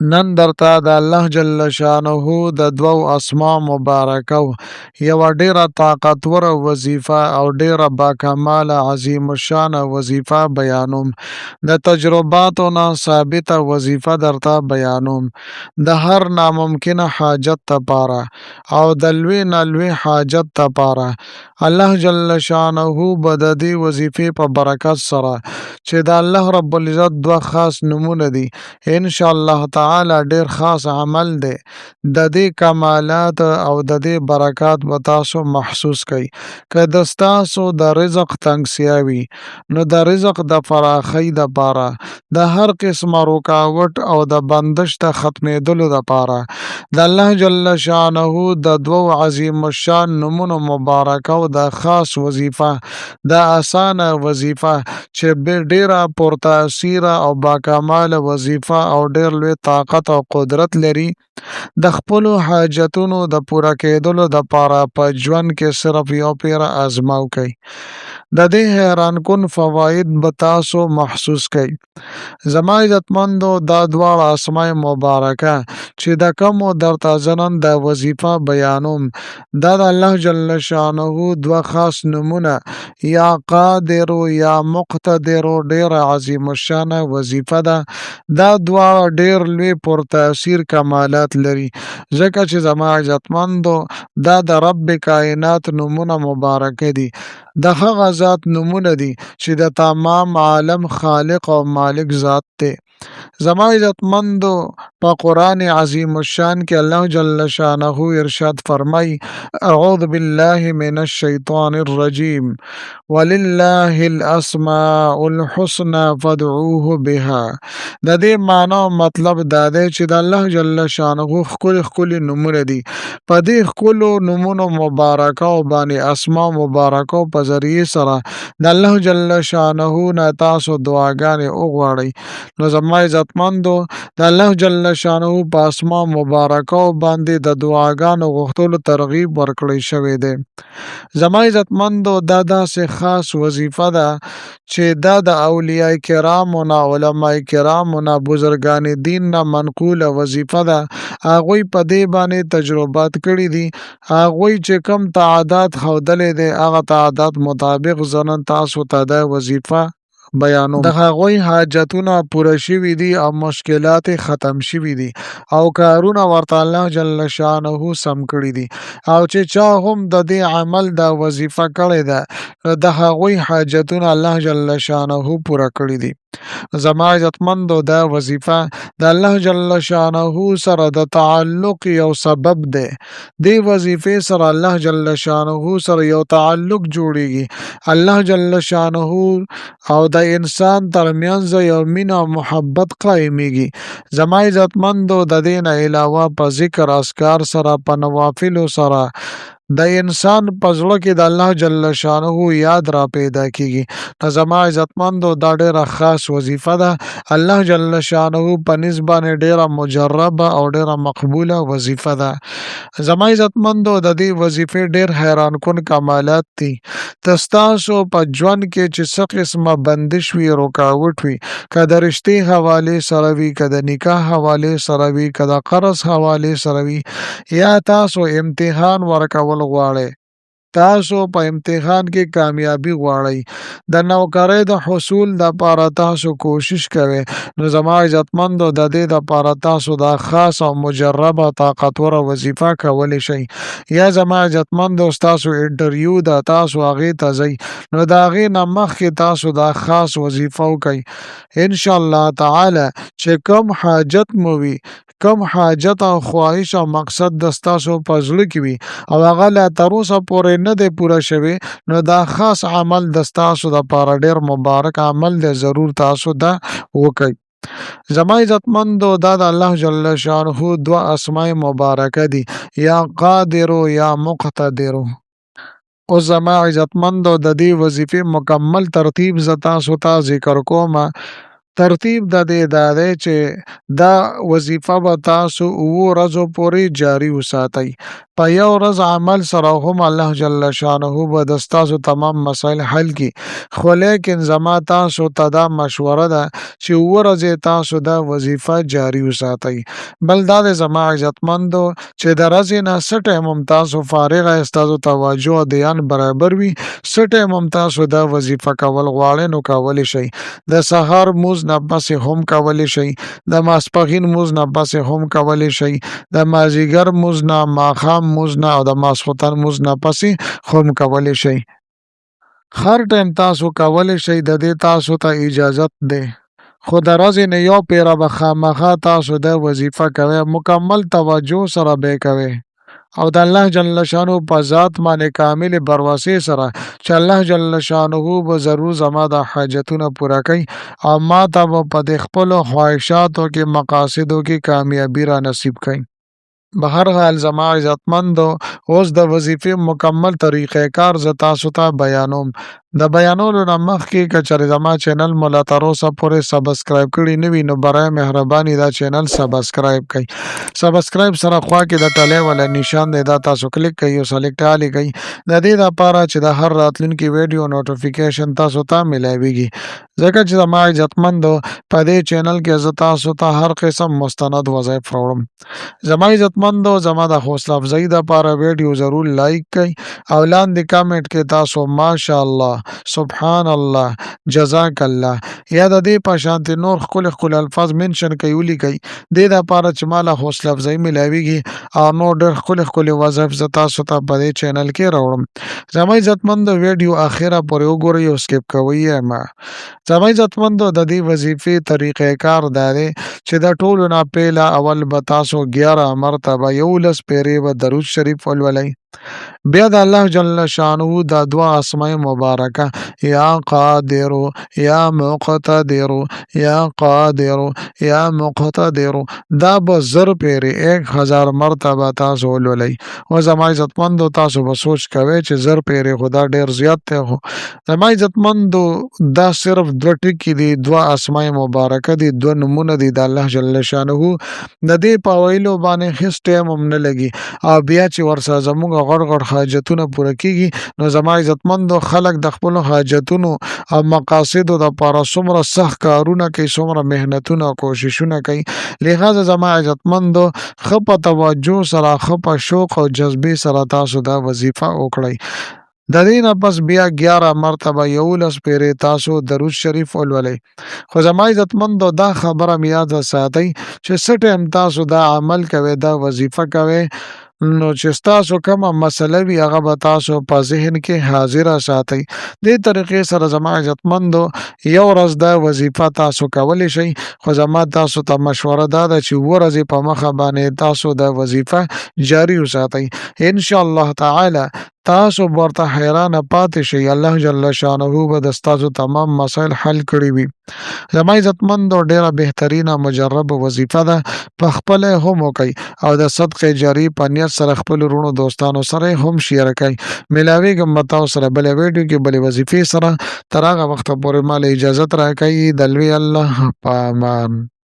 نن درته د الله جل شانه د دوو اسما مبارکو یوه ډیره طاقتور وظیفه او ډیره باکماله عظیم الشانه وظیفه بیانوم. د تجرباتو نه ثابته وظیفه درته بیانوم د هر ناممکنه حاجت تپاره او د لوی نه لوی حاجت تپاره. الله جل شانه به د دې وظیفې په برکت سره چې د الله رب العزت دوه خاص نمونه دي ان شاء الله تعالی ډیر خاص عمل دی، د دې کمالات او د دې برکات به تاسو محسوس کړئ. که د ستاسو د رزق تنګسیا وي نو د رزق د فراخۍ دپاره د هر قسمه رکاوټ او د بندش د ختمېدلو دپاره د الله جل شانه د دوو عظیم الشان نومونو مبارکه او د خاص وظیفه د اسانه وظیفه چې ډیره پرتاثیره او باکماله وظیفه او ډیر لوی طاقت او قدرت لري د خپلو حاجتونو د پوره کېدلو دپاره په ژوند کې صرف یو پیره ازماو کوي. د دې حیران کن فواید به تاسو محسوس کړئ. زما عزتمندو دا دواړه اسماء مبارکه چې د کومو درته زه نن د وظیفه بیانوم دا د الله جل شانه دوه خاص نومونه یا قادر یا مقتدر ډیر عظیم الشانه وظیفه ده. دا دواړه ډیر لوی پرتاثیر کمالات لري ځکه چې زما عزتمندو دا د رب کائنات نومونه مبارکه دي، د هغه ذات نومونه دي چې د تمام عالم خالق او مالک ذات دی. زما عزتمندو په قرآن عظیم الشان کې الله جل شانه ارشاد فرمای اعوذ بالله من الشیطان الرجیم ولله الاسماء الحسنى فادعوه بها. د دې معنی او مطلب دا دی چې د الله جل شانه ښکلي نومونه دي، په دې ښکلو نومونو مبارکه او باندې اسماء مبارکه په ذریعې سره د الله جل شانه نه تاسو دعاګانې وغواړئ. نو زما عزتمندو د الله جل شانه په اسماء مبارکه باندې د دعاګانو غوښتلو ترغیب ورکړی شوی دی. زما عزتمندو دا داسې خاص وظیفه ده چې دا د اولیاء کرامو نه علماء کرامو نه بزرگان دین نه منقوله وظیفه ده. هغوی په دې باندې تجربات کړي دي، هغوی چې کم تعداد ښودلی دی هغه تعداد مطابق زه نن تاسو ته دا وظیفه بیانوم. د هغوی حاجتونه پوره شوي دي او مشکلات یې ختم شوي دي او کارونه ورته الله جل شانه سم کړي دي او چې چا هم د دې عمل دا وظیفه کړې ده د هغوی حاجتونه الله جل شانه پوره کړي دي. زما عزتمندو دا وظیفه د الله جل شانه سره د تعلق یو سبب دی. دې وظیفې سره الله جل شانه سره یو تعلق جوړیږي، الله جل شانه او د انسان ترمنځ یو مینه او محبت قایمیږي. زما عزتمندو د دې نه علاوه په ذکر اذکار سره په نوافلو سره د انسان په زړه کې د الله جل شانه یاد را پیدا کیږي. نو زما عزتمندو دا ډیره خاص وظیفه ده، الله جل شانه په نسبت ډیره مجربه او ډیره مقبوله وظیفه ده. زما عزتمندو د دې وظیفې ډیر حیران کن کمالات دي. تستاسو په ژوند کې چې څه قسمه بندش وي رکاوټ وي، که د رشتې حوالې سره وي، که د نکاح حوالې سره وي، که د قرض حوالې سره وي، یا تاسو امتحان ورکول غواړئ، تاسو په امتحان کې کامیابی غواړئ، د نوکرۍ د حصول دپاره تاسو کوشش کوئ، نو زما عزتمندو د دې دپاره تاسو دا خاص او مجربه طاقتوره وظیفه کولی شئ. یا زما عزتمندو ستاسو انټرویو ده تاسو هغې ته ځئ نو د هغې نه مخکې تاسو دا خاص وظیفه وکئ انشاءالله تعالی چې کوم حاجت مو وي، کوم حاجت او خواهش او مقصد د ستاسو په زړه کې وي او هغه لا تر اوسه پورې نه دی پوره شوی نو دا خاص عمل د ستاسو دپاره ډیر مبارک عمل دی، ضرور تاسو دا وکئ. زما عزتمندو دا د الله جل شانه دوه اسماء مبارکه دي، یا قادر یا مقتدر. اوس زما عزتمندو د دې وظیفې مکمل ترتیب زه تاسو ته ذکر کومه ترتیب د دې دا دی چې دا وظیفه به تاسو 7 ورځو پورې جاري وساتئ. په یو ورځ عمل سره هم الله جل شانه به د ستاسو تمام مسایل حل کړي. خو لیکن زما تاسو ته دا مشوره ده چې 7 ورځې تاسو دا وظیفه جاري وساتئ. بل دا دی زما عزتمندو چې د ورځې نه څه ټایم هم تاسو فارغه یاست، ستاسو توجه او دیان برابر وي، څه ټایم هم تاسو دا وظیفه کول غواړئ نو کولی شئ. د سهار مونځ نه پسې هم کولی شئ، د ماسپښین مونځ نه پسې هم کولی شئ، د مازدیګر مونځ نه، ماښام مونځ نه او د ماسخوتن مونځ نه پسې هم کولی شئ. هر ټایم تاسو کولی شئ، د دې تاسو ته اجازت دی. خو د ورځې نه یو پیره به خامخا تاسو دا وظیفه کوئ، مکمل توجه سره به یې کوئ. او د الله جل شانه په ذات باندې کامل بروسې سره چې الله جل شانه به ضرور زما د حاجتونه پوره کوي او ما ته به په دې خپلو خواهشاتو کې مقاصدو کې کامیابي را نصیب کوي. بهرحال زما عزتمندو اوس د وظیفې مکمل طریقې کار زه تاسو ته بیانوم. د بیانولو نه مخکې که چېرې زما چینل مو لا تر اوسه پورې سبسکرایب کړي نه وي نو برای مهرباني دا چینل سبسکرایب کړئ. سبسکرایب سره خوا کې د ټلۍ والا نشان دی، دا تاسو کلیک کړئ او سلیکټ آل یې کړئ د دې دپاره چې د هر راتلونکي ویډیو نوټیفیکیشن تاسو ته میلاویږي. ځکه چې زما عزتمندو په دې چینل کې زه تاسو ته هر قسم مستند وظایف راوړم. زما عزتمندو زما د حوصله افزایي دپاره ویډیو ضرور لایک کړئ او لاندې کامنټ کې تاسو ماشاءالله، سبحان الله، جزاک الله یا د دې په شانتې نور ښکلي الفاظ منشن کوئ ولیکئ، دې دپاره چې ما له حوصله افزایي میلاویږي او نور ډېر ښکلي وظایف زه تاسو ته په دې چینل کې راوړم. زما عزتمندو ویډیو اخره پورې وګورئ او سکیپ کوئ یې مه. زما عزتمندو د دې وظیفې طریقې کار دا دی چې د ټولو نه پیله اول به تاسو 11 مرتبه 11 پیرې به درود شریف ولولئ. بیا د الله جل شانه دا دعا اسماء مبارکه یا قادر یا مقتدر یا قادر یا مقتدر دا به 1000 پیرې 1000 مرتبه تاسو ولولئ. او زما عزتمندو تاسو به سوچ کوئ چې 1000 پیرې خو دا ډېر زیات دی. خو زما عزتمندو دا صرف 2 ټکي دي، 2 اسماء مبارکه دي، 2 نومونه دي د الله جل شانه. د دې په ویلو باندې هیڅ ټایم هم نه لګي او بیا چې ورسره زموږ غټ حاجتونه پوره کیږي نو زما عزتمندو خلک د خپلو حاجتونو او مقاصدو دپاره څومره سخت کارونه کوي، څومره محنتونه او کوششونه کوي. لهذا زما عزتمندو ښه په توجه سره، ښه په شوق او جذبې سره تاسو دا وظیفه وکړئ. د دې نه پس بیا 11 مرتبه 11 پیرې تاسو درود شریف ولولئ. خو زما عزتمندو دا خبره مې یاده ساتئ چې څه ټایم تاسو دا عمل کوئ، دا وظیفه کوئ نو چې ستاسو کومه مسله وي هغه به تاسو په ذهن کې حاضره ساتئ. دې طریقې سره زما عزتمندو یو ورځ دا وظیفه تاسو کولی شئ. خو زما تاسو ته مشوره دا ده چې 7 ورځې په مخه باندې تاسو دا وظیفه جاري وساتئ. انشاءالله تعالی تاسو به ورته حیرانه پاتې شئ. الله جل شانه به د ستاسو تمام مسایل حل کړي وي. زما عزتمندو ډېره بهترینه مجربه وظیفه ده، پخپله یې هم وکئ او د صدقې جاري په نیت سره خپلو وروڼو دوستانو سره یې هم شیر کړئ. میلاویږم به تاسو سره بلې ویډیو کې بلې وظیفې سره. تر هغه وخته پورې ما له اجازت راکوئ. د لوی الله په امان.